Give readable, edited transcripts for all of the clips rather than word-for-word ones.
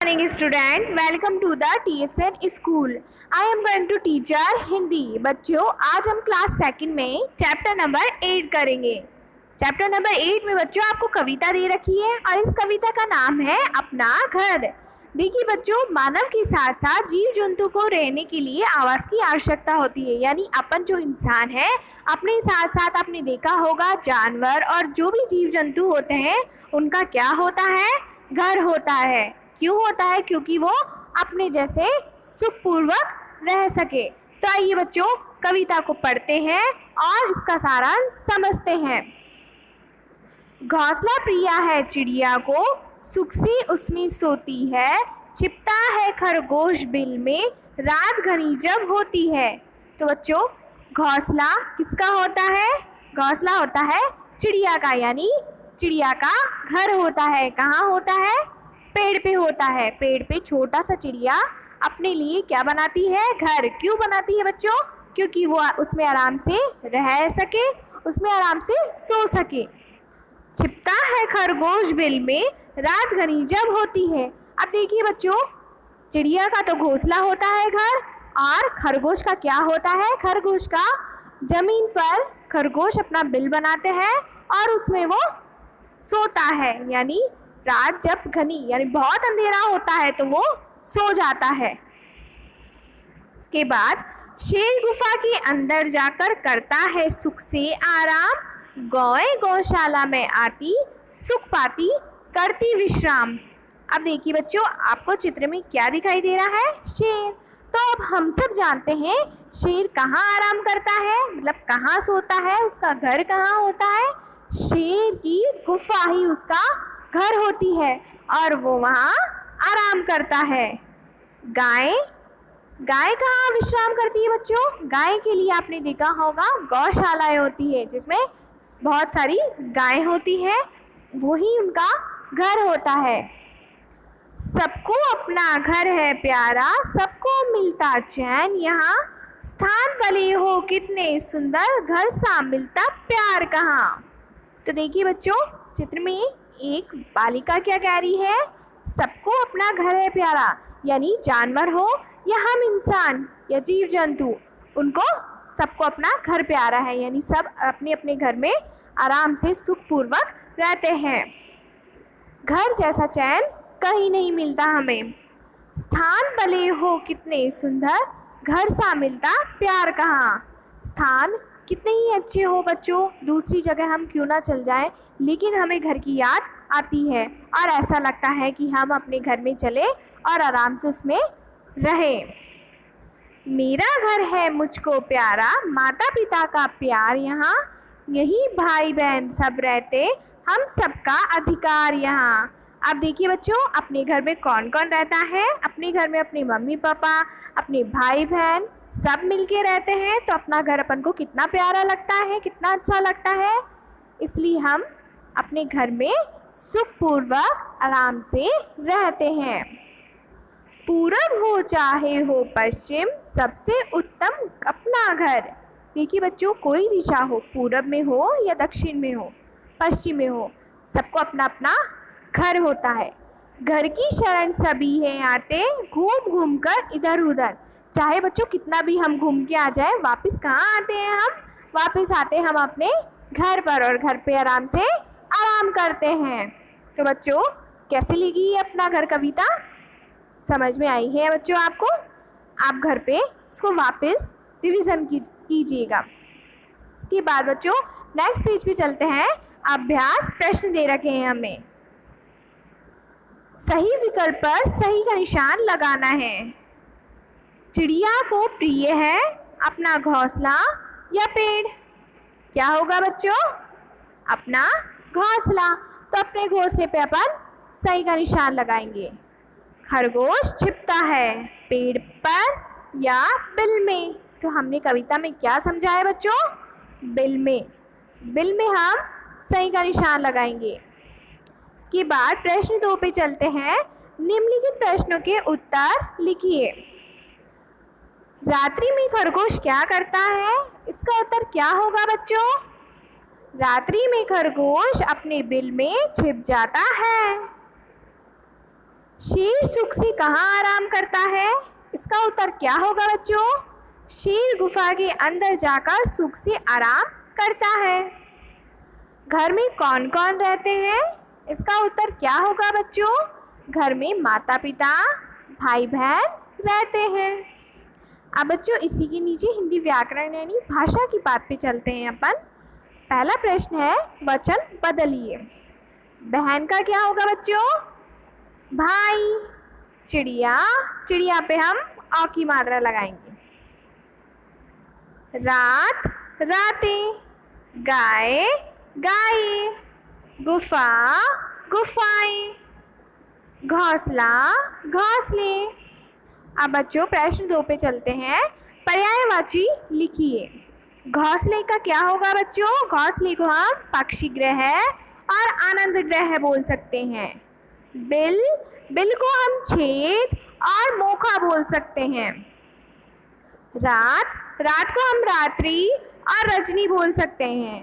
Morning student, welcome to the TSN school. I am going to teach our Hindi. बच्चों, आज हम class second में chapter number 8 करेंगे. Chapter number 8 में बच्चों आपको कविता दे रखी है और इस कविता का नाम है अपना घर. देखिए बच्चों, मानव के साथ साथ जीव जंतु को रहने के लिए आवास की आवश्यकता होती है. यानी अपन जो इंसान है अपने साथ साथ आपने देखा होगा जानवर और जो भी जीव जंतु होते हैं उनका क्या होता है, घर होता है. क्यों होता है? क्योंकि वो अपने जैसे सुखपूर्वक रह सके. तो आइए बच्चों कविता को पढ़ते हैं और इसका सारांश समझते हैं. घोंसला प्रिया है चिड़िया को, सुख से उसमें सोती है, छिपता है खरगोश बिल में, रात घनी जब होती है. तो बच्चों घोंसला किसका होता है? घोंसला होता है चिड़िया का, यानी चिड़िया का घर होता है. कहाँ होता है? पेड़ पे होता है. पेड़ पे छोटा सा चिड़िया अपने लिए क्या बनाती है? घर. क्यों बनाती है बच्चों? क्योंकि वो उसमें आराम से रह सके, उसमें आराम से सो सके. छिपता है खरगोश बिल में, रात घनी जब होती है. अब देखिए बच्चों, चिड़िया का तो घोंसला होता है घर, और खरगोश का क्या होता है? खरगोश का जमीन पर खरगोश अपना बिल बनाते हैं और उसमें वो सोता है. यानी रात जब घनी यानी बहुत अंधेरा होता है तो वो सो जाता है. इसके बाद शेर गुफा के अंदर जाकर करता है सुख से आराम, गौएं गौशाला में आती सुख पाती करती विश्राम. अब देखिए बच्चों, आपको चित्र में क्या दिखाई दे रहा है? शेर. तो अब हम सब जानते हैं शेर कहाँ आराम करता है, मतलब कहाँ सोता है, उसका घर कहाँ होता है? शेर की गुफा ही उसका घर होती है और वो वहाँ आराम करता है. गाय कहाँ विश्राम करती है बच्चों? गाय के लिए आपने देखा होगा गौशालाएं होती है जिसमें बहुत सारी गायें होती है, वही उनका घर होता है. सबको अपना घर है प्यारा, सबको मिलता चैन यहाँ, स्थान भले हो कितने सुंदर, घर सा मिलता प्यार कहाँ. तो देखिए बच्चों, चित्र में एक बालिका क्या कह रही है? सबको अपना घर है प्यारा, यानी जानवर हो या हम इंसान या जीव जंतु, उनको सबको अपना घर प्यारा है. यानी सब अपने अपने घर में आराम से सुखपूर्वक रहते हैं. घर जैसा चैन कहीं नहीं मिलता हमें, स्थान भले हो कितने सुंदर, घर सा मिलता प्यार कहाँ. स्थान कितने ही अच्छे हो बच्चों, दूसरी जगह हम क्यों ना चल जाएं, लेकिन हमें घर की याद आती है और ऐसा लगता है कि हम अपने घर में चले और आराम से उसमें रहें. मेरा घर है मुझको प्यारा, माता पिता का प्यार यहाँ, यही भाई बहन सब रहते, हम सबका अधिकार यहाँ. अब देखिए बच्चों, अपने घर में कौन कौन रहता है? अपने घर में अपने मम्मी पापा, अपने भाई बहन सब मिलके रहते हैं. तो अपना घर अपन को कितना प्यारा लगता है, कितना अच्छा लगता है. इसलिए हम अपने घर में सुखपूर्वक आराम से रहते हैं. पूरब हो चाहे हो पश्चिम, सबसे उत्तम अपना घर. देखिए बच्चों, कोई दिशा हो, पूरब में हो या दक्षिण में हो, पश्चिम में हो, सबको अपना अपना घर होता है. घर की शरण सभी है आते, घूम घूम कर इधर उधर. चाहे बच्चों कितना भी हम घूम के आ जाए, वापस कहाँ आते हैं हम? वापस आते हैं हम अपने घर पर और घर पे आराम से आराम करते हैं. तो बच्चों कैसे लगी ये अपना घर कविता? समझ में आई है बच्चों आपको? आप घर पे इसको वापस रिवीजन कीजिएगा. इसके बाद बच्चों नेक्स्ट पेज पे चलते हैं. अभ्यास प्रश्न दे रखे हैं हमें. सही विकल्प पर सही का निशान लगाना है. चिड़िया को प्रिय है अपना घोंसला या पेड़? क्या होगा बच्चों? अपना घोंसला. तो अपने घोंसले पे अपन सही का निशान लगाएंगे. खरगोश छिपता है पेड़ पर या बिल में? तो हमने कविता में क्या समझा है बच्चों? बिल में. बिल में हम सही का निशान लगाएंगे. इसके बाद प्रश्न 2 पे चलते हैं. निम्नलिखित प्रश्नों के उत्तर लिखिए. रात्रि में खरगोश क्या करता है? इसका उत्तर क्या होगा बच्चों? रात्रि में खरगोश अपने बिल में छिप जाता है. शेर सुख से कहाँ आराम करता है? इसका उत्तर क्या होगा बच्चों? शेर गुफा के अंदर जाकर सुख से आराम करता है। घर में कौन कौन रहते हैं? इसका उत्तर क्या होगा बच्चों? घर में माता पिता, भाई बहन रहते हैं। अब बच्चों इसी के नीचे हिंदी व्याकरण यानी भाषा की बात पे चलते हैं अपन। पहला प्रश्न है वचन बदलिए। बहन का क्या होगा बच्चों? भाई। चिड़िया, चिड़िया पे हम औ की मात्रा लगाएंगे। रात, रातें। गाय, गाय। गुफा, गुफाएं। घोंसला, घोंसले। अब बच्चों प्रश्न 2 पे चलते हैं। पर्यायवाची लिखिए। घोंसले का क्या होगा बच्चों? घोंसले को हम पक्षी गृह और आनंद गृह बोल सकते हैं। बिल, बिल को हम छेद और मोखा बोल सकते हैं। रात, रात को हम रात्रि और रजनी बोल सकते हैं।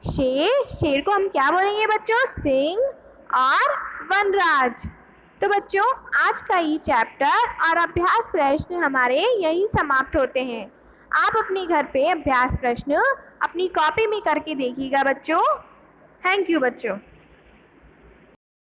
शेर, शेर को हम क्या बोलेंगे बच्चों? सिंह और वनराज। तो बच्चों आज का ये चैप्टर और अभ्यास प्रश्न हमारे यहीं समाप्त होते हैं। आप अपने घर पे अभ्यास प्रश्न अपनी कॉपी में करके देखिएगा बच्चों। थैंक यू बच्चों।